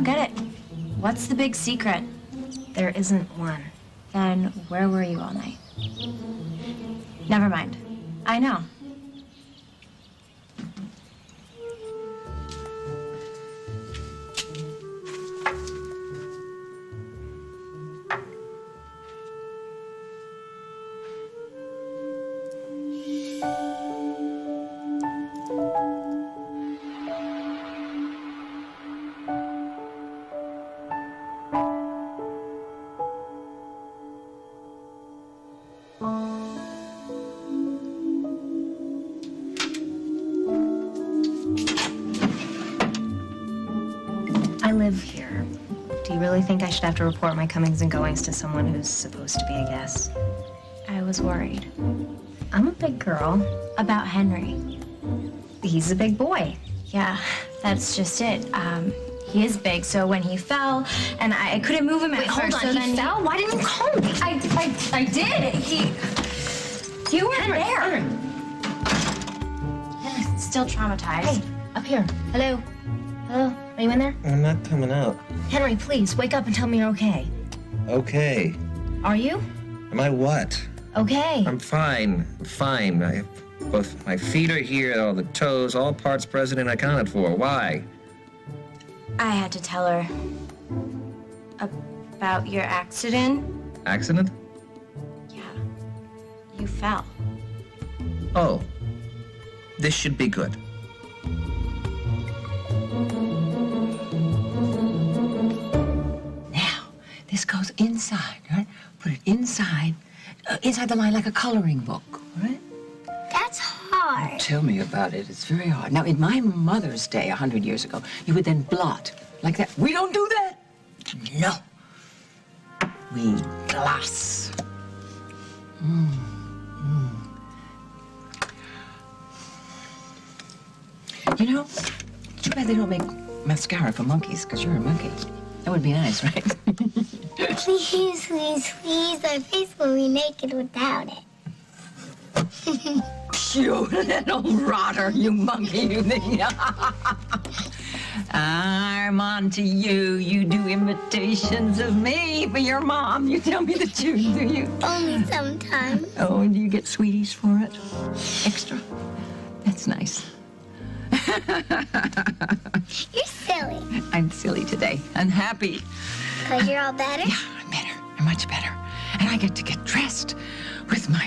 don't get it. What's the big secret? There isn't one. Then where were you all night? Never mind. I know. I live here. Do you really think I should have to report my comings and goings to someone who's supposed to be a guest? I was worried. I'm a big girl. About Henry. He's a big boy. Yeah, that's just it. He is big, so when he fell, and I couldn't move him at Wait, first. hold on, so he fell? Why didn't you call me? I did. You were Henry, there. Henry. Still traumatized. Hey, up here. Hello? Hello? Are you in there? I'm not coming out. Henry, please, wake up and tell me you're okay. Okay. Are you? Am I what? Okay. I'm fine. I'm fine. Both my feet are here, all the toes, all parts present and accounted for. Why? I had to tell her about your accident. Accident? Yeah. You fell. Oh. This should be good. Now, this goes inside, right? Put it inside the line like a coloring book, right? That's hard. Tell me about it. It's very hard. Now, in my mother's day, 100 years ago, you would then blot like that. We don't do that. No. We gloss. You know, too bad they don't make mascara for monkeys, because you're a monkey. That would be nice, right? Please, please, please. My face will be naked without it. You little rotter, you monkey, you thing. I'm on to you. You do imitations of me for your mom. You tell me the truth, do you? Only sometimes. Oh, and do you get sweeties for it? Extra? That's nice. You're silly. I'm silly today. Unhappy. Because you're all better? Yeah, I'm better. I'm much better. And I get to get dressed with my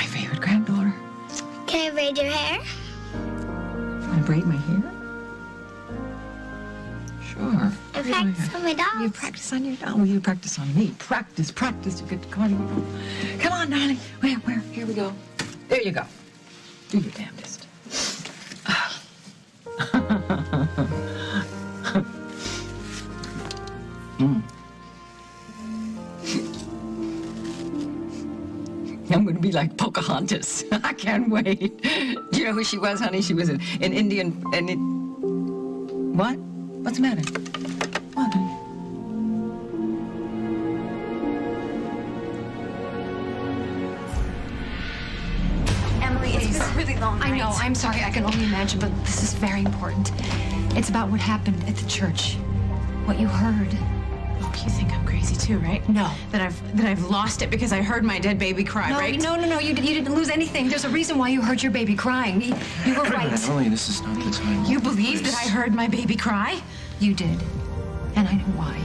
favorite granddaughter. Can I braid your hair? You want to braid my hair? Sure. I practice on my dolls. You practice on your doll. You practice on me. Practice. You get to come on. Come on, darling. Where? Here we go. There you go. Do your damnedest. I'm going to be like Pocahontas. I can't wait. Do you know who she was, honey? She was an Indian. What? What's the matter? What? Emily, it's been a really long night. I know. I'm sorry. I can only imagine, but this is very important. It's about what happened at the church. What you heard. Oh, you think I'm crazy too, right? No. That I've lost it because I heard my dead baby cry, right? No. You didn't lose anything. There's a reason why you heard your baby crying. You were right. Emily, this is not the time. You believe that I heard my baby cry? You did. And I know why.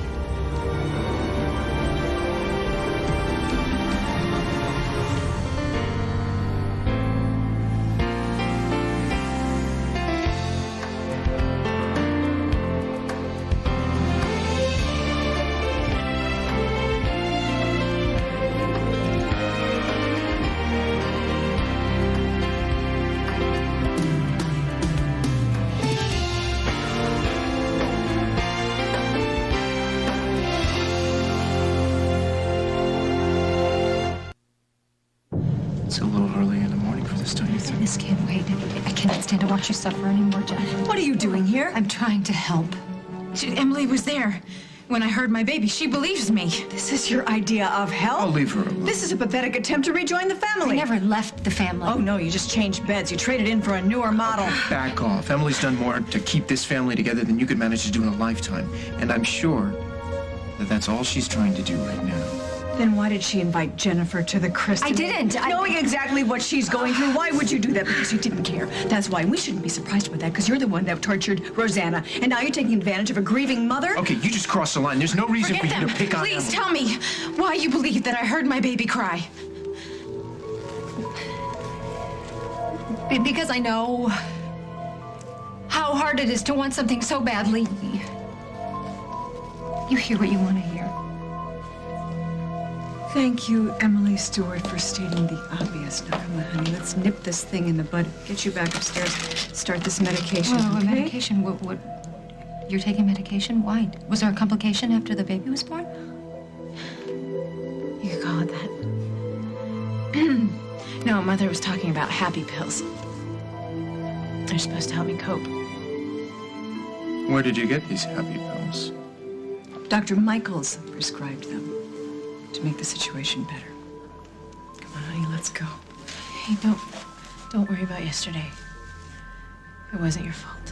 It's a little early in the morning for this, don't you think? This can't wait. I cannot stand to watch you suffer anymore, Jeff. What are you doing here? I'm trying to help. Emily was there. when I heard my baby. She believes me. This is your idea of help? I'll leave her alone. This is a pathetic attempt to rejoin the family. I never left the family. Oh, no, you just changed beds. You traded in for a newer model. Back off. Emily's done more to keep this family together than you could manage to do in a lifetime. And I'm sure that that's all she's trying to do right now. Then why did she invite Jennifer to the christening? I didn't. Knowing exactly what she's going through, why would you do that? Because you didn't care. That's why. We shouldn't be surprised by that, because you're the one that tortured Rosanna. And now you're taking advantage of a grieving mother? Okay, you just crossed the line. There's no reason Forget for you them. to pick on Please Emily. tell me why you believe that I heard my baby cry. Because I know how hard it is to want something so badly. You hear what you want to hear. Thank you, Emily Stewart, for stating the obvious. Now, come on, honey, let's nip this thing in the bud. Get you back upstairs. Start this medication, Well, okay? medication? What? You're taking medication? Why? Was there a complication after the baby was born? You could call it that. No, Mother was talking about happy pills. They're supposed to help me cope. Where did you get these happy pills? Dr. Michaels prescribed them to make the situation better. Come on, honey, let's go. Hey, don't worry about yesterday. It wasn't your fault.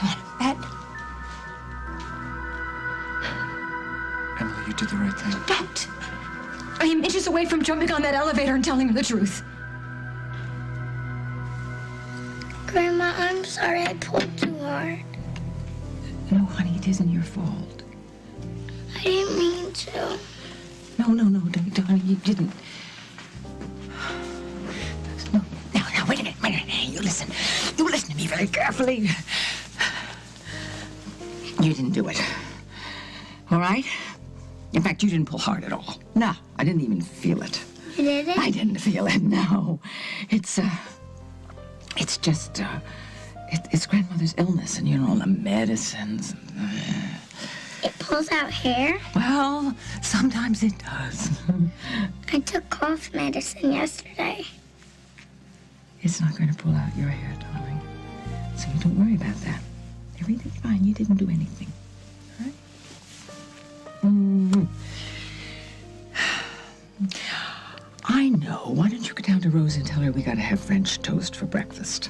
You want to bet? Emily, you did the right thing. Don't! I am inches away from jumping on that elevator and telling her the truth. Grandma, I'm sorry I pulled too hard. No, honey, it isn't your fault. I didn't mean to. No, honey, you didn't. No, now, wait a minute. Hey, you listen. You listen to me very carefully. You didn't do it. All right? In fact, you didn't pull hard at all. No, I didn't even feel it. You didn't? I didn't feel it, no. It's just, it's grandmother's illness and, you know, the medicines. It pulls out hair? Well, sometimes it does. I took cough medicine yesterday. It's not going to pull out your hair, darling. So you don't worry about that. Everything's fine. You didn't do anything. All right? I know. Why don't you go down to Rose and tell her we got to have French toast for breakfast?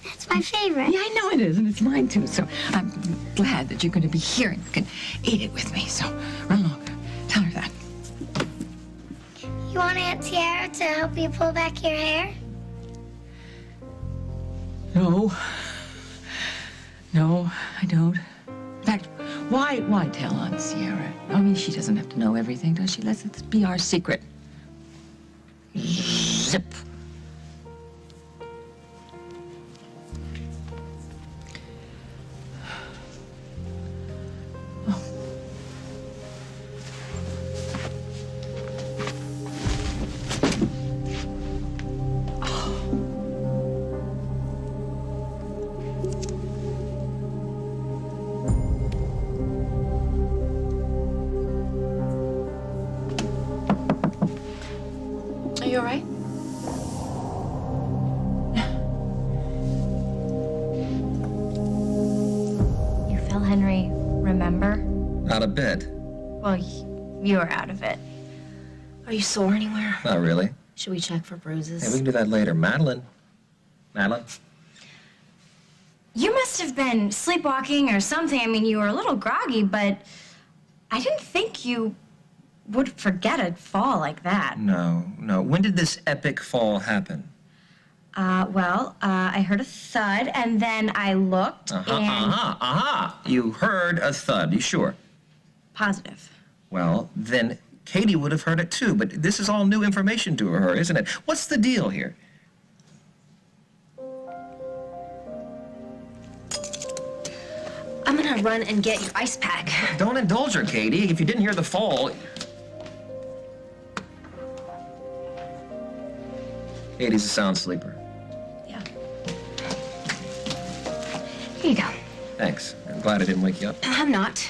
That's my favorite. Yeah, I know it is, and it's mine too. So I'm glad that you're going to be here and you can eat it with me. So run along. Tell her that. You want Aunt Tiara to help you pull back your hair? No, I don't. In fact, why tell Aunt Sierra? I mean, she doesn't have to know everything, does she? Let's be our secret. Zip. Are you all right? You fell, Henry, remember? Out of bed. Well, you were out of it. Are you sore anywhere? Not really. Should we check for bruises? Hey, we can do that later. Madeline? You must have been sleepwalking or something. I mean, you were a little groggy, but I didn't think you would forget a fall like that. No. When did this epic fall happen? I heard a thud, and then I looked, and... You heard a thud. You sure? Positive. Well, then Katie would have heard it too, but this is all new information to her, isn't it? What's the deal here? I'm gonna run and get your ice pack. Don't indulge her, Katie. If you didn't hear the fall... Katie's a sound sleeper. Yeah. Here you go. Thanks. I'm glad I didn't wake you up. I'm not.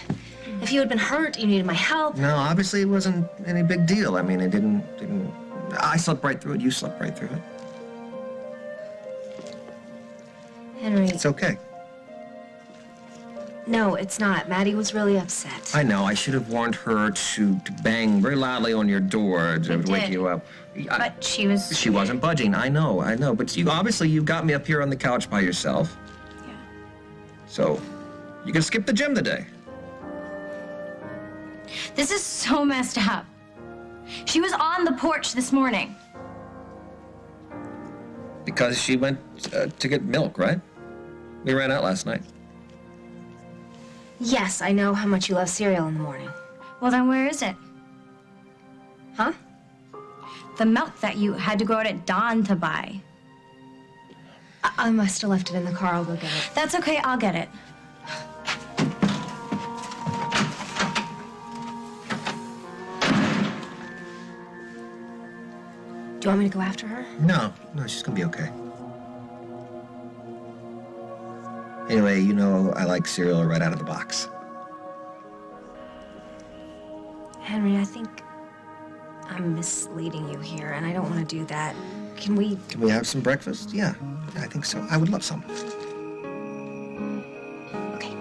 If you had been hurt, you needed my help. No, obviously it wasn't any big deal. I mean, it didn't... I slept right through it. You slept right through it. Henry, It's okay. No, it's not. Maddie was really upset. I know. I should have warned her to bang very loudly on your door to wake did. you up. But she was... She wasn't budging. I know. But obviously you got me up here on the couch by yourself. Yeah. So you can skip the gym today. This is so messed up. She was on the porch this morning. Because she went to get milk, right? We ran out last night. Yes, I know how much you love cereal in the morning. Well, then where is it? Huh? The milk that you had to go out at dawn to buy. I must have left it in the car. I'll go get it. That's okay, I'll get it. Do you want me to go after her? No, she's gonna be okay. Anyway, you know I like cereal right out of the box. Henry, I think I'm misleading you here, and I don't want to do that. Can we have some breakfast? Yeah, I think so. I would love some. Okay.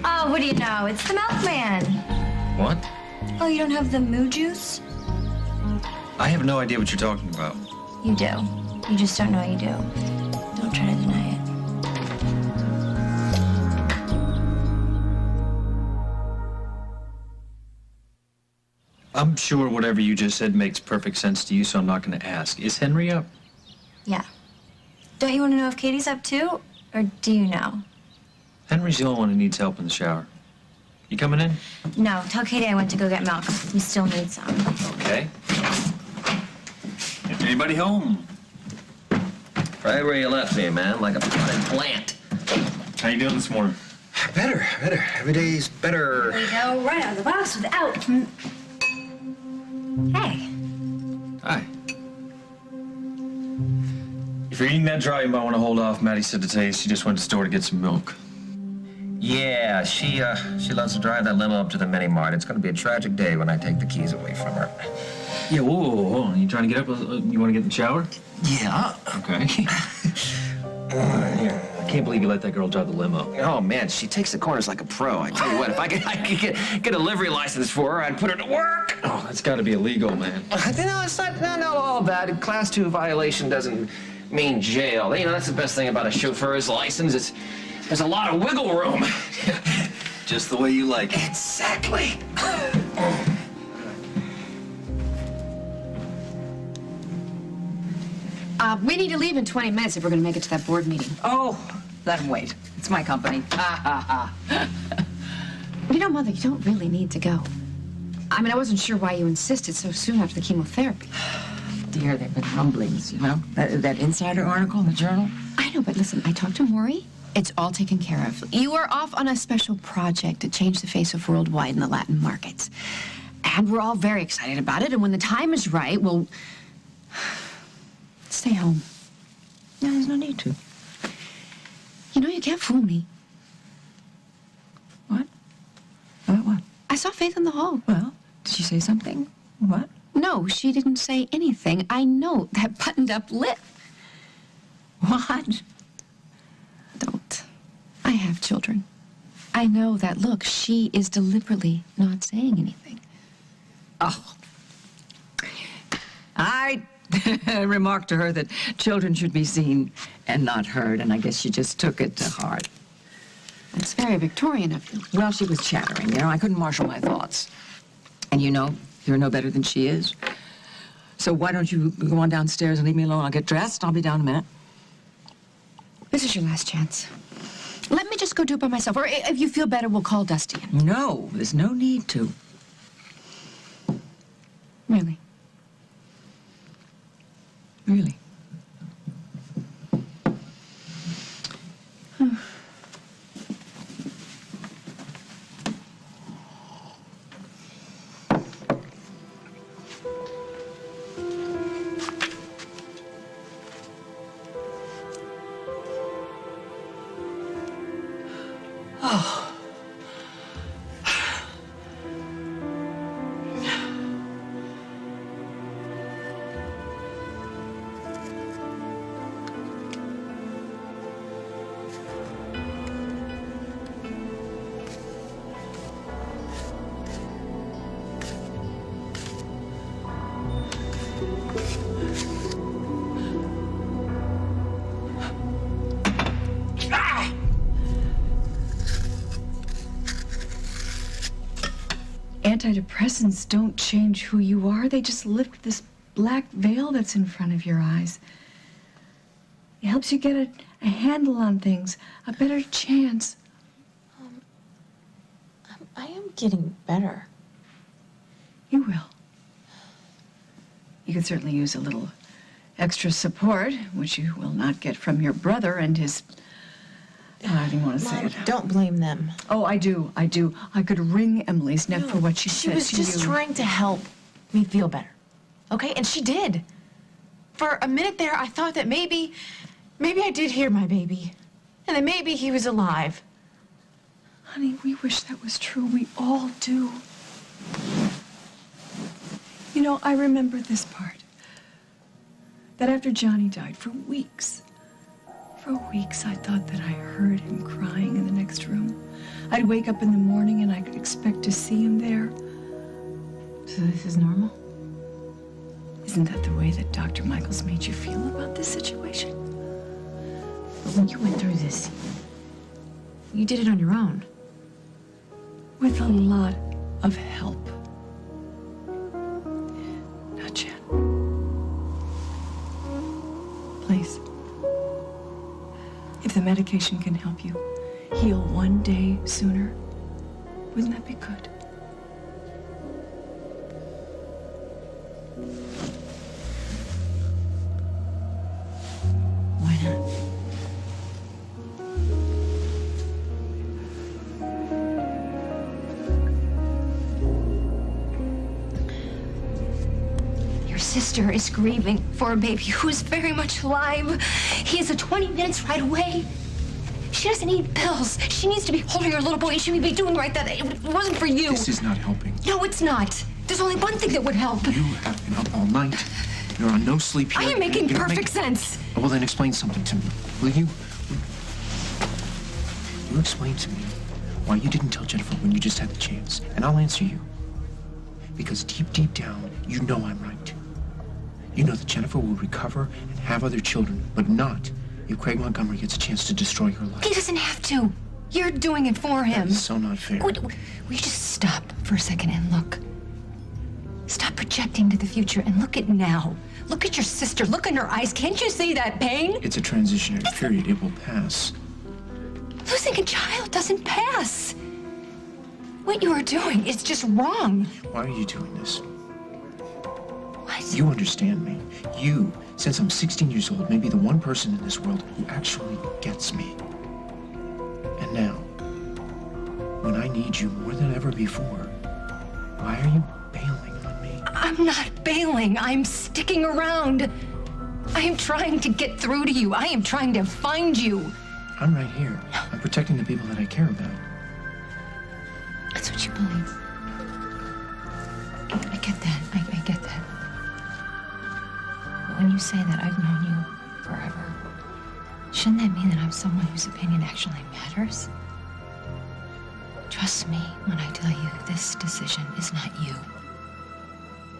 Oh, what do you know? It's the milkman. What? Oh, you don't have the moo juice? I have no idea what you're talking about. You do. You just don't know you do. Don't try to deny it. I'm sure whatever you just said makes perfect sense to you, so I'm not going to ask. Is Henry up? Yeah. Don't you want to know if Katie's up too? Or do you know? Henry's the only one who needs help in the shower. You coming in? No, tell Katie I went to go get milk. We still need some. Okay. Anybody home? Right where you left me, man, like a potted plant. How you doing this morning? Better. Every day's better. There you go, right out of the box without. Hey. Hi. If you're eating that dry, you might want to hold off. Maddie said to tell you she just went to the store to get some milk. Yeah, she loves to drive that limo up to the mini mart. It's gonna be a tragic day when I take the keys away from her. Yeah, whoa, hold on. You trying to get up? You want to get in the shower? Yeah. Okay. Here. I can't believe you let that girl drive the limo. Oh man, she takes the corners like a pro. I tell you what, if I could get a livery license for her, I'd put her to work. Oh, that's got to be illegal, man. No, it's not all bad. Class 2 violation doesn't mean jail. You know, that's the best thing about a chauffeur's license. There's a lot of wiggle room. Just the way you like it. Exactly. We need to leave in 20 minutes if we're going to make it to that board meeting. Oh, let him wait. It's my company. You know, Mother, you don't really need to go. I mean, I wasn't sure why you insisted so soon after the chemotherapy. Dear, there have been rumblings, you know? That insider article in the journal? I know, but listen, I talked to Maury. It's all taken care of. You are off on a special project to change the face of worldwide in the Latin markets. And we're all very excited about it, and when the time is right, we'll... stay home. No, there's no need to. You know, you can't fool me. What? What? I saw Faith in the hall. Well, did she say something? What? No, she didn't say anything. I know that buttoned-up lip. What? Don't. I have children. I know that look. She is deliberately not saying anything. Oh. I remarked to her that children should be seen and not heard, and I guess she just took it to heart. That's very Victorian of you. Well, she was chattering, you know. I couldn't marshal my thoughts. And you know, you're no better than she is. So why don't you go on downstairs and leave me alone? I'll get dressed. I'll be down in a minute. This is your last chance. Let me just go do it by myself. Or if you feel better, we'll call Dusty in. No, there's no need to. Really? Really. Antidepressants don't change who you are. They just lift this black veil that's in front of your eyes. It helps you get a handle on things, a better chance. I am getting better. You will. You could certainly use a little extra support, which you will not get from your brother and his... I didn't want to say Mom, it. don't blame them. Oh, I do. I could wring Emily's neck for what she said to you. She was just trying to help me feel better. Okay? And she did. For a minute there, I thought that maybe I did hear my baby. And that maybe he was alive. Honey, we wish that was true. We all do. You know, I remember this part. That after Johnny died, for weeks, I thought that I heard him crying in the next room. I'd wake up in the morning and I could expect to see him there. So this is normal? Isn't that the way that Dr. Michaels made you feel about this situation? But when you went through this, you did it on your own. With a lot of help. Now, Jen. Please. If the medication can help you heal one day sooner, wouldn't that be good? Why not? Your sister is grieving for a baby who is very much alive. He is a 20 minutes right away. She doesn't need pills. She needs to be holding her little boy, and she would be doing right that. It wasn't for you. This is not helping. No, it's not. There's only one thing that would help. You have been up all night. You're on no sleep here. I am making perfect sense. Oh, well, then explain something to me. Will you? You explain to me why you didn't tell Jennifer when you just had the chance, and I'll answer you. Because deep down, you know I'm right. You know that Jennifer will recover and have other children, but not if Craig Montgomery gets a chance to destroy her life. He doesn't have to. You're doing it for him. That's so not fair. Will you just stop for a second and look? Stop projecting to the future and look at now. Look at your sister. Look in her eyes. Can't you see that pain? It's a transitionary period. It will pass. Losing a child doesn't pass. What you are doing is just wrong. Why are you doing this? What? You understand me. You, since I'm 16 years old, may be the one person in this world who actually gets me. And now, when I need you more than ever before, why are you bailing on me? I'm not bailing. I'm sticking around. I am trying to get through to you. I am trying to find you. I'm right here. I'm protecting the people that I care about. That's what you believe. I get that. I get that. But when you say that I've known you forever, shouldn't that mean that I'm someone whose opinion actually matters? Trust me when I tell you this decision is not you.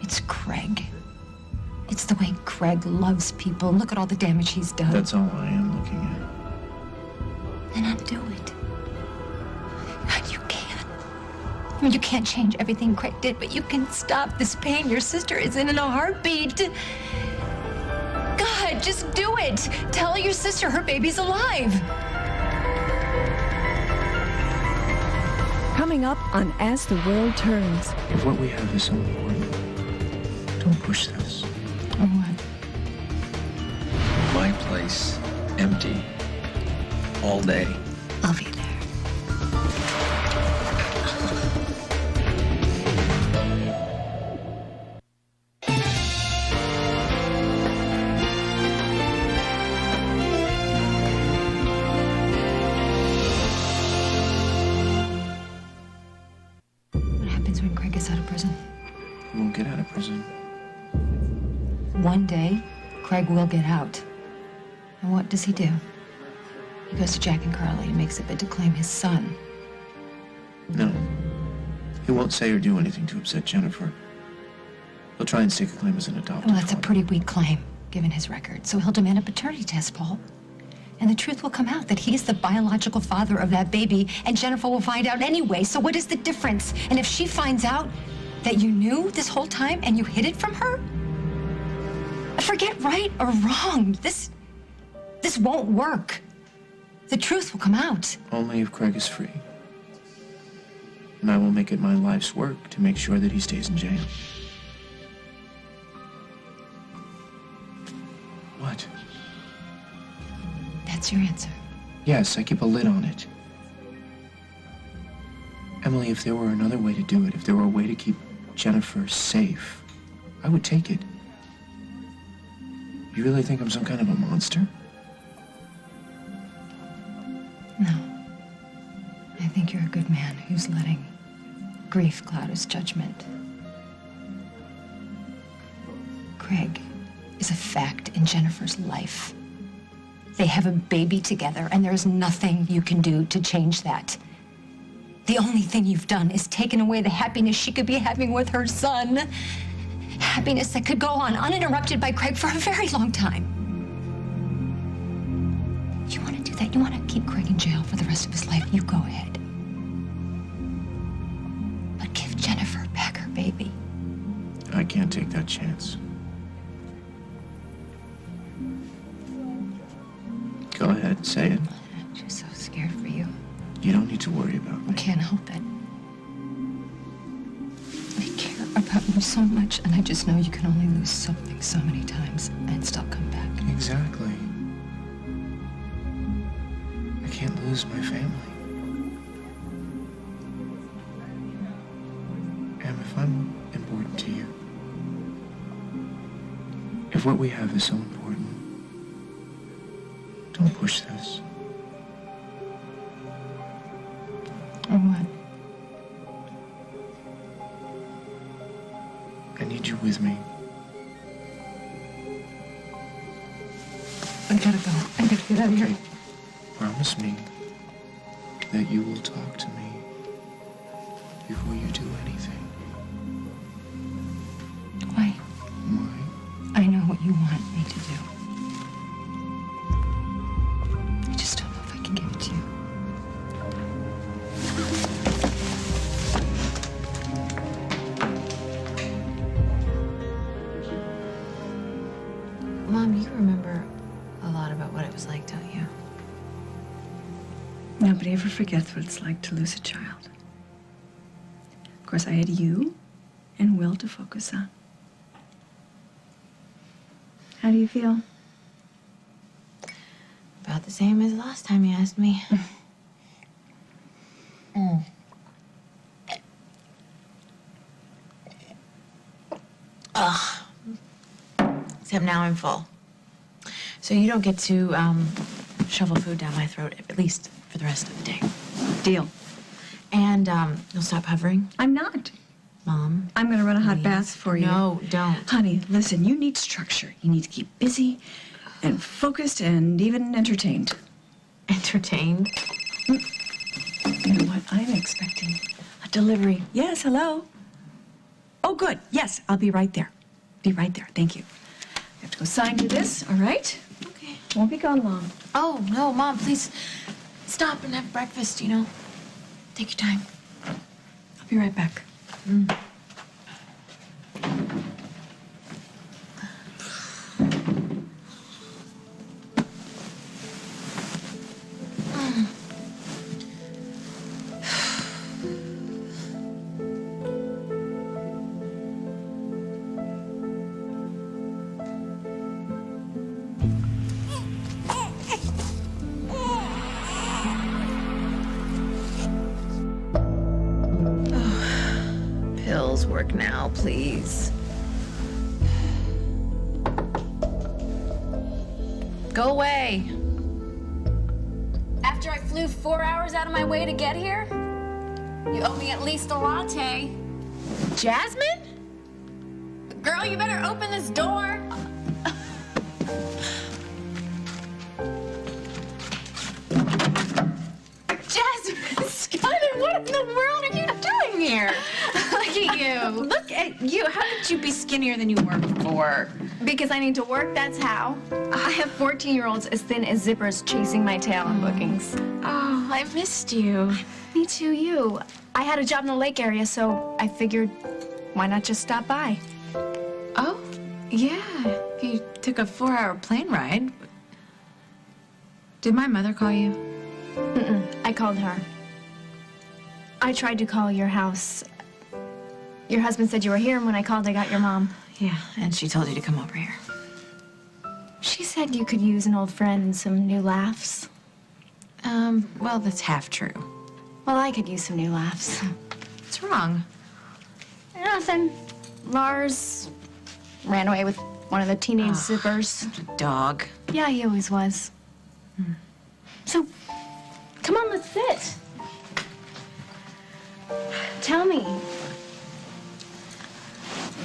It's Craig. It's the way Craig loves people. Look at all the damage he's done. That's all I am looking at. Then undo it. God, you can. I mean, you can't change everything Craig did, but you can stop this pain your sister is in a heartbeat. God, just do it. Tell your sister her baby's alive. Coming up on As the World Turns. If what we have is so important, don't push this. Or what? My place, empty. All day. I'll be there. What happens when Craig gets out of prison? He won't get out of prison. One day, Craig will get out. And what does he do? He goes to Jack and Carly and makes a bid to claim his son. No. He won't say or do anything to upset Jennifer. He'll try and stake a claim as an adopted Well, that's a father. pretty weak claim, given his record. So he'll demand a paternity test, Paul. And the truth will come out that he's the biological father of that baby, and Jennifer will find out anyway. So what is the difference? And if she finds out, That you knew this whole time and you hid it from her? Forget right or wrong. This won't work. The truth will come out. Only if Craig is free. And I will make it my life's work to make sure that he stays in jail. What? That's your answer. Yes, I keep a lid on it. Emily, if there were another way to do it, if there were a way to keep Jennifer safe, I would take it. You really think I'm some kind of a monster? No. I think you're a good man who's letting grief cloud his judgment. Craig is a fact in Jennifer's life. They have a baby together, and there's nothing you can do to change that. The only thing you've done is taken away the happiness she could be having with her son. Happiness that could go on uninterrupted by Craig for a very long time. You want to do that? You want to keep Craig in jail for the rest of his life? You go ahead. But give Jennifer back her baby. I can't take that chance. Go ahead, say it. I'm just so scared for you. You don't need to worry about me. I can't help it. I care about you so much, and I just know you can only lose something so many times and still come back. Exactly. I can't lose my family. Em, if I'm important to you, if what we have is so important, don't push this. Or what? I need you with me. I gotta go. I gotta get out of here. Okay. Promise me that you will talk to me before you do anything. Why? Why? I know what you want me to do. I just don't know if I can give it to you. Mom, you remember a lot about what it was like, don't you? Nobody ever forgets what it's like to lose a child. Of course, I had you and Will to focus on. How do you feel? About the same as the last time you asked me. Ugh. Except now I'm full. So you don't get to shovel food down my throat, at least for the rest of the day. Deal. And you'll stop hovering? I'm not. Mom. I'm gonna run a hot please. bath for you. No, don't. Honey, listen, you need structure. You need to keep busy and focused and even entertained. Entertained? You know what? I'm expecting a delivery. Yes, hello? Oh, good. Yes, I'll be right there. Be right there. Thank you. I have to go sign to this, all right? Okay. Won't be gone long. Oh, no, Mom, please stop and have breakfast, you know? Take your time. I'll be right back. Pills work now, please. Go away. After I flew 4 hours out of my way to get here, you owe me at least a latte. Jasmine? Girl, you better open this door. Jasmine, Skyler, what in the world are you doing here? Look at you. Look at you. How could you be skinnier than you were before? Because I need to work, that's how. I have 14-year-olds as thin as zippers chasing my tail on bookings. Oh, I missed you. Me too, you. I had a job in the lake area, so I figured why not just stop by? Oh, yeah. You took a 4-hour plane ride. Did my mother call you? I called her. I tried to call your house. Your husband said you were here, and when I called, I got your mom. Yeah, and she told you to come over here. She said you could use an old friend and some new laughs. Well, that's half true. Well, I could use some new laughs. What's wrong? Nothing. Lars ran away with one of the teenage zippers. Dog. Yeah, he always was. So, come on, let's sit. Tell me.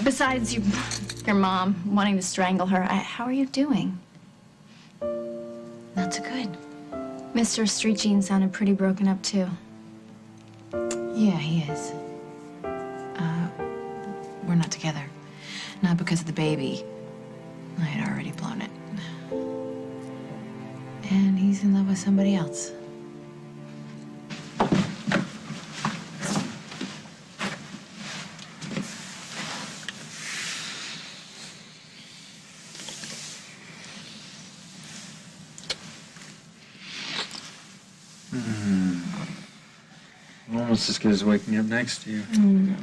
Besides your mom wanting to strangle her, how are you doing? Not so good. Mr. Street Jean sounded pretty broken up, too. Yeah, he is. We're not together. Not because of the baby. I had already blown it. And he's in love with somebody else. Almost as good as waking up next to you. No.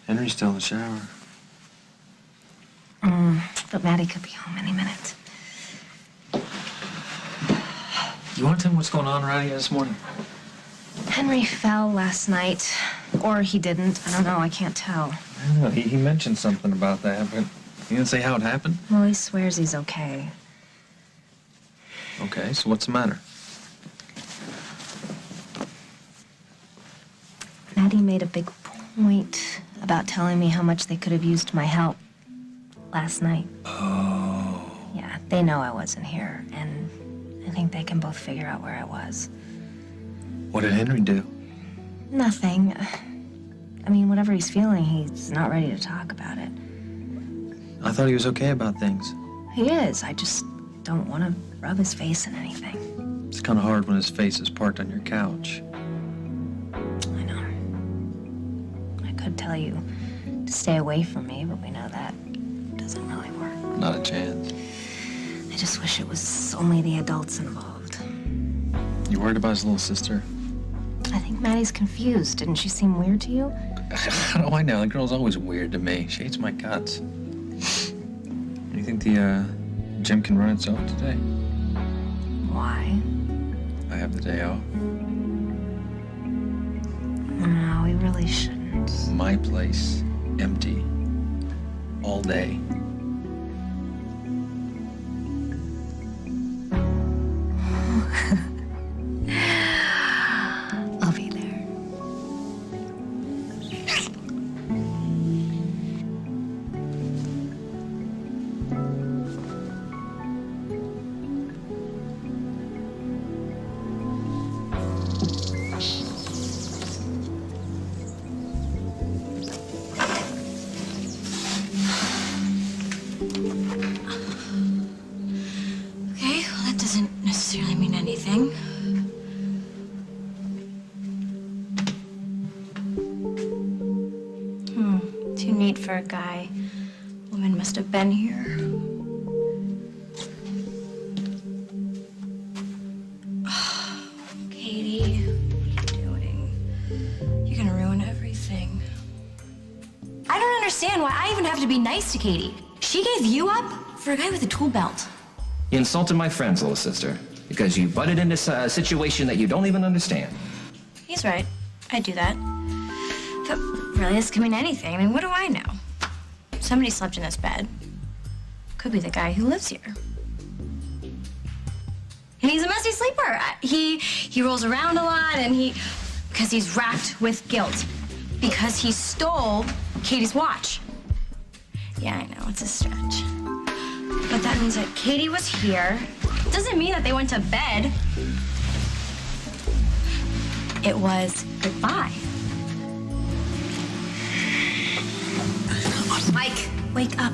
Henry's still in the shower. But Maddie could be home any minute. You want to tell me what's going on around here this morning? Henry fell last night. Or he didn't. I don't know. I can't tell. I don't know. He mentioned something about that, but he didn't say how it happened. Well, he swears he's okay. Okay, so what's the matter? Maddie made a big point about telling me how much they could have used my help last night. Oh. Yeah, they know I wasn't here, and I think they can both figure out where I was. What did Henry do? Nothing. I mean, whatever he's feeling, he's not ready to talk about it. I thought he was okay about things. He is. I just don't want to rub his face in anything. It's kind of hard when his face is parked on your couch. I know. I could tell you to stay away from me, but we know that doesn't really work. Not a chance. I just wish it was only the adults involved. You worried about his little sister? I think Maddie's confused. Didn't she seem weird to you? How do I know? The girl's always weird to me. She hates my guts. You think the gym can run itself today? Why? I have the day off. No, we really shouldn't. My place, empty. All day. I'll be there. Okay, well, that doesn't necessarily mean anything. Too neat for a guy. Woman must have been here. Katie, what are you doing? You're gonna ruin everything. I don't understand why I even have to be nice to Katie. She gave you up for a guy with a tool belt. You insulted my friend's little sister because you butted into a situation that you don't even understand. He's right. I do that. But really, this could mean anything. I mean, what do I know? Somebody slept in this bed. Could be the guy who lives here. And he's a messy sleeper. He rolls around a lot, and because he's racked with guilt. Because he stole Katie's watch. Yeah, I know, it's a stretch. But that means that Katie was here. Doesn't mean that they went to bed. It was goodbye. Mike, wake up.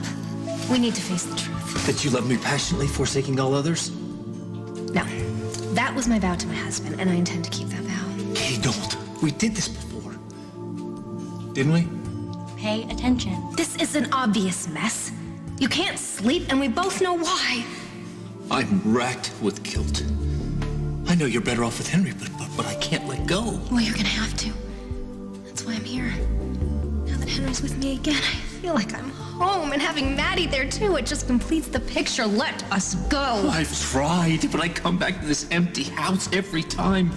We need to face the truth. That you love me passionately, forsaking all others? No. That was my vow to my husband, and I intend to keep that vow. Katie, don't. We did this before. Didn't we? Pay attention. This is an obvious mess. You can't sleep, and we both know why. I'm racked with guilt. I know you're better off with Henry, but I can't let go. Well, you're gonna have to. That's why I'm here. Now that Henry's with me again, I feel like I'm home, and having Maddie there too, it just completes the picture. Let us go. I've tried, but I come back to this empty house every time.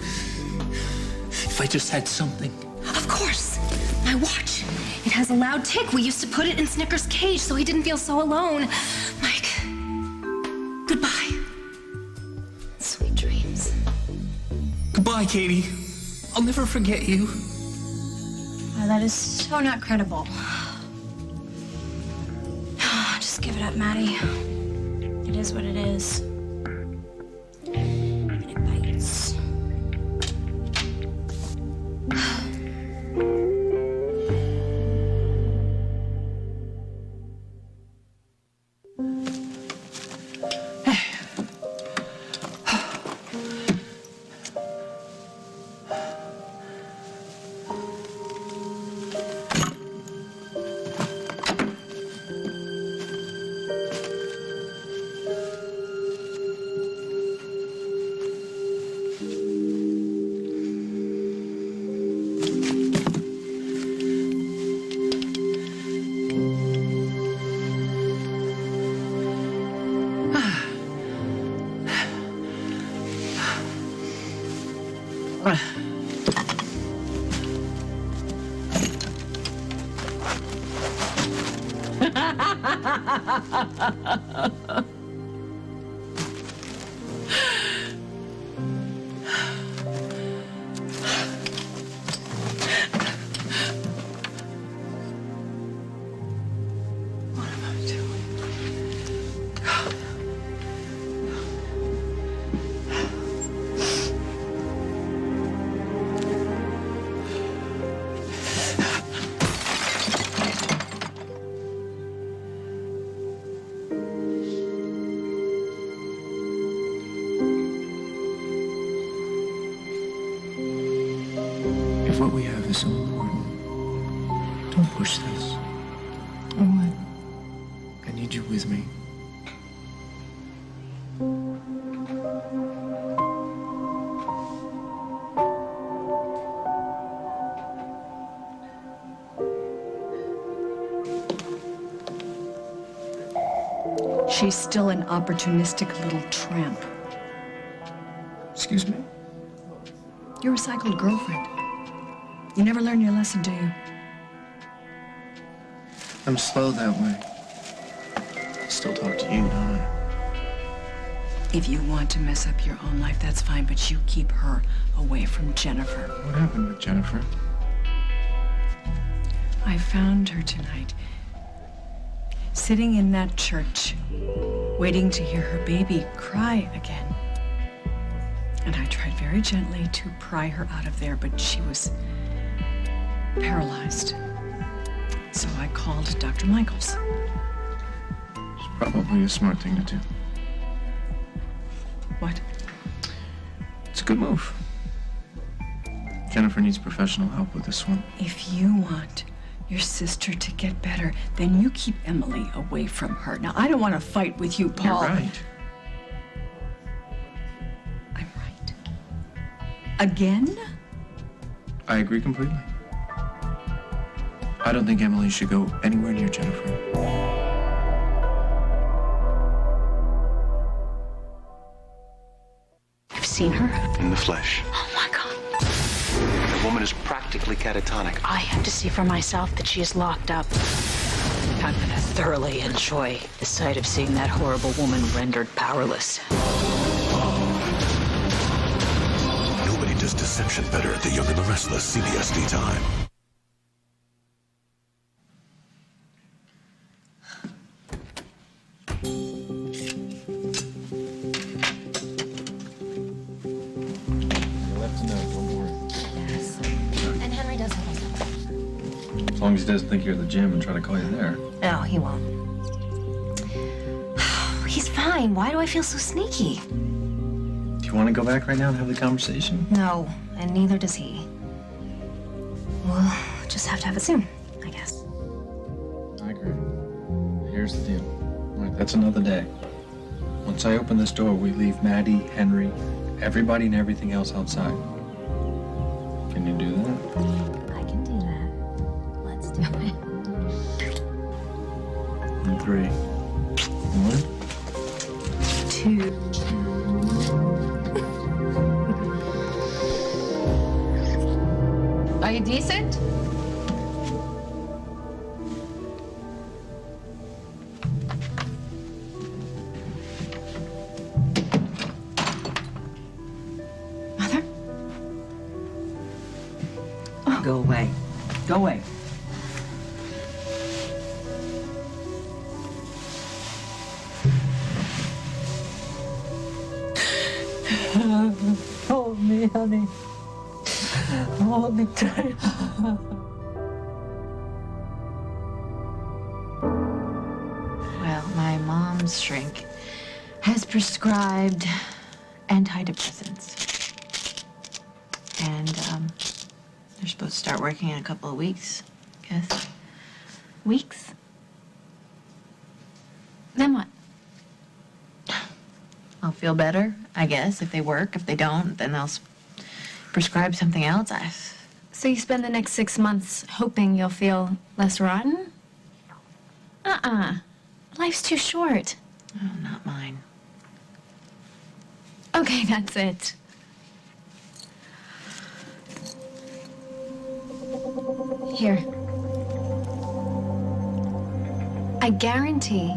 If I just had something. Of course. My watch. It has a loud tick. We used to put it in Snicker's cage so he didn't feel so alone. Mike, goodbye. Sweet dreams. Goodbye, Katie. I'll never forget you. Oh, that is so not credible. Just give it up, Maddie. It is what it is. And it bites. If what we have is so important, don't push this. What? I need you with me. She's still an opportunistic little tramp. Excuse me? Your recycled girlfriend. You never learn your lesson, do you? I'm slow that way. I still talk to you, don't I? If you want to mess up your own life, that's fine, but you keep her away from Jennifer. What happened with Jennifer? I found her tonight, sitting in that church, waiting to hear her baby cry again. And I tried very gently to pry her out of there, but she was paralyzed. So I called Dr. Michaels. It's probably a smart thing to do. What? It's a good move. Jennifer needs professional help with this one. If you want your sister to get better, then you keep Emily away from her. Now, I don't want to fight with you, Paul. You're right. I'm right. Again? I agree completely. I don't think Emily should go anywhere near Jennifer. I've seen her. In the flesh. Oh my God. The woman is practically catatonic. I have to see for myself that she is locked up. I'm gonna thoroughly enjoy the sight of seeing that horrible woman rendered powerless. Nobody does deception better at The Young and the Restless, CBS time. As long as he doesn't think you're at the gym and try to call you there. No, he won't. He's fine. Why do I feel so sneaky? Do you want to go back right now and have the conversation? No, and neither does he. We'll just have to have it soon, I guess. I agree. Here's the deal. All right, that's another day. Once I open this door, we leave Maddie, Henry, everybody and everything else outside. Can you do that? I can do that. Let's do it. On 3. 1, 2. Are you decent? Mother? Oh. Go away. Go away. Hold me, honey. Hold me tight. Well, my mom's shrink has prescribed antidepressants. And, they're supposed to start working in a couple of weeks, I guess. Weeks? Then what? I'll feel better, I guess, if they work. If they don't, then they'll prescribe something else. So you spend the next 6 months hoping you'll feel less rotten? Life's too short. Oh, not mine. Okay, that's it. Here. I guarantee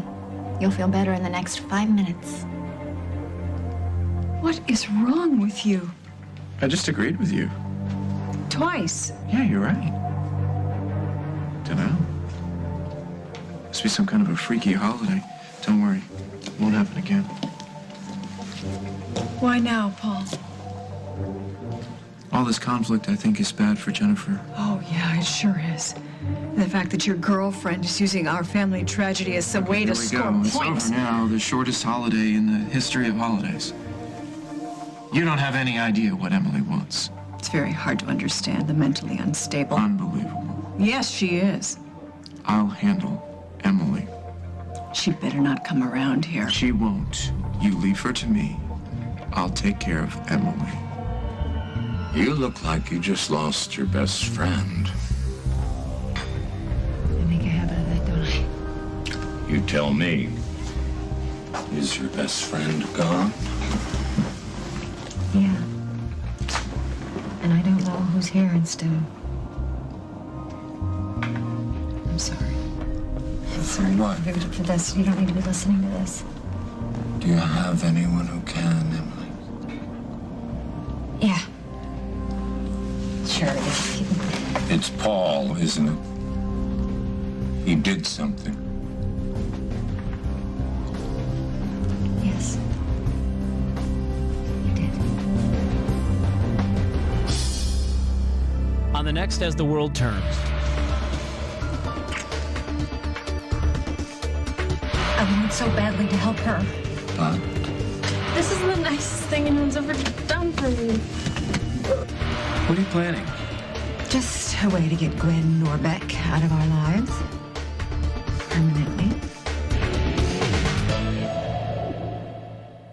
you'll feel better in the next 5 minutes. What is wrong with you? I just agreed with you. Twice. Yeah, you're right. Dunno. Must be some kind of a freaky holiday. Don't worry. It won't happen again. Why now, Paul? All this conflict, I think, is bad for Jennifer. Oh, yeah, it sure is. And the fact that your girlfriend is using our family tragedy as some way to score It's points. over now. The shortest holiday in the history of holidays. You don't have any idea what Emily wants. It's very hard to understand the mentally unstable. Unbelievable. Yes, she is. I'll handle Emily. She better not come around here. She won't. You leave her to me. I'll take care of Emily. You look like you just lost your best friend. I make a habit of that, don't I? You tell me. Is your best friend gone? Yeah. And I don't know who's here instead. I'm sorry. I'm sorry. What? For this. You don't need to be listening to this. Do you have anyone who can, Emily? Yeah. Sure. It's Paul, isn't it? He did something. Yes. On the next As the World Turns. I want so badly to help her. Huh? This is the nicest thing anyone's ever done for me. What are you planning? Just a way to get Gwen Norbeck out of our lives. Permanently.